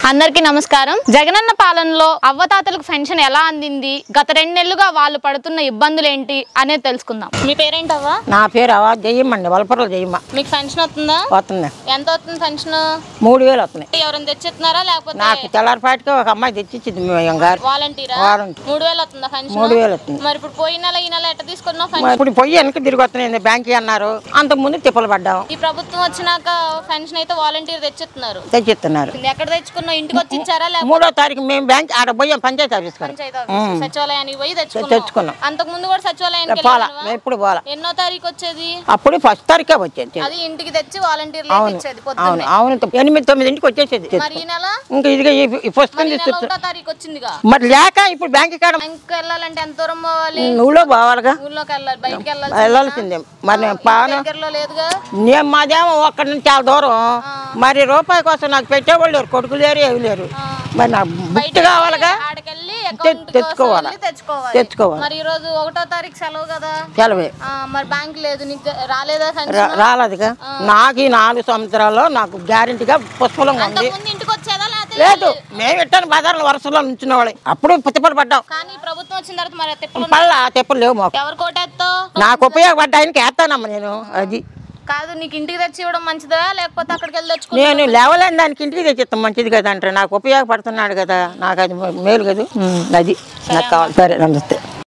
అందరికీ నమస్కారం. జగనన్న పాలనలో అవ్వతాతలకు పెన్షన్ ఎలా అందింది, గత 2 నెలలుగా వాళ్ళు పడుతున్న ఇబ్బందులు ఏంటి అనేది తెలుసుకుందాం. మీ పేరేంటవ్వా? నా పేరు అవా జయమ్మండి, వలపర్ల జయమ్మ. మీకు పెన్షన్ వస్తుందా? వస్తుంది. ఎంత వస్తుంది పెన్షన్? 3000 వస్తుంది. ఎవరైనా తెచ్చిస్తున్నారా లేకపోతే? నాకు తెల్లారిపాటికి ఒక అమ్మాయి తెచ్చిచ్చింది. వాలంటీరా? 3000 వస్తుందా పెన్షన్? 3000 వస్తుంది. మరి ఇప్పుడు పోయిన నెల ఈ నెల ఎట్ట తీసుకున్నావు పెన్షన్? ఇప్పుడు పోయి వెనక్కి తిరిగి వస్తున్నాయి బ్యాంక్ అన్నారు. అంత ముందు తిప్పలు పడ్డాం. ఈ ప్రభుత్వం వచ్చినాక పెన్షన్ అయితే వాలంటీర్ తెచ్చిస్తున్నారు. ఎక్కడ తెచ్చుకున్నావు? ఇంటికి వచ్చి ఇచ్చారా? 3వ తారీఖు మేము బ్యాంక్ ఆడ పోయాం, పంచాయతీ ఆఫీస్ సచివాలయానికి పోయి తెచ్చుకున్నాం. అంతకు ముందు కూడా సచివాలయానికి ఎప్పుడు పోలా. ఎన్నో తారీఖు వచ్చేది? అప్పుడు 1st తారీఖే వచ్చేది. అది ఇంటికి తెచ్చి వాలంటీర్లు ఇచ్చేది. అవును అవును, 8-9 వచ్చేసేది. మరి ఈ నెల ఇంకా ఇదిగా ఈ పుస్తకం 1వ తారీఖు వచ్చిందిగా. మరి లేక ఇప్పుడు బ్యాంక్ కాడ బ్యాంక్ వెళ్ళాలంటే ఎంత దూరం పోవాలి? ఊళ్ళో పోవాలిగా. ఊళ్ళోకి వెళ్ళాలి, బయటకి వెళ్ళాల్సిందే. మరి దగ్గరలో లేదుగా. నేను మాదేమో ఒక్కడి నుంచి చాలా దూరం. మరి రూపాయి కోసం నాకు పెట్టేవాళ్ళు కొడుకులు లేరు, ఏమి లేరు. మరి నాకు బుక్ కావాలిగా, తెచ్చుకోవాలి. మరి ఈ రోజు 1వ తారీఖు సెలవు కదా. సెలవే. మరి బ్యాంక్ లేదు, నీకు రాలేదా? రాలేదుగా. నాకు ఈ 4 సంవత్సరాల్లో నాకు గ్యారెంటీగా పుష్పలంగా ఉంది. ఇంటికి వచ్చేదా? లేదు, మేము ఎట్టాను బజార్లో వరుసలో నుంచిన వాళ్ళు అప్పుడు తిప్పలు పడ్డాం. కానీ ప్రభుత్వం వచ్చిన తర్వాత మరి తిప్పలు లేవు మాకు. ఎవరు కోటేస్తావు? నాకు ఉపయోగపడ్డాయనికి వేస్తానమ్మా నేను. అది కాదు, నీకు ఇంటికి తెచ్చి ఇవ్వడం మంచిదా లేకపోతే అక్కడికి వెళ్ళి తెచ్చుకో? నేను లేవలేని దానికి ఇంటికి తెచ్చిస్తాం మంచిది కదా అంటే, నాకు ఉపయోగపడుతున్నాడు కదా, నాకు అది మేలు కదా. అది నాకు కావాలి. సరే, నమస్తే.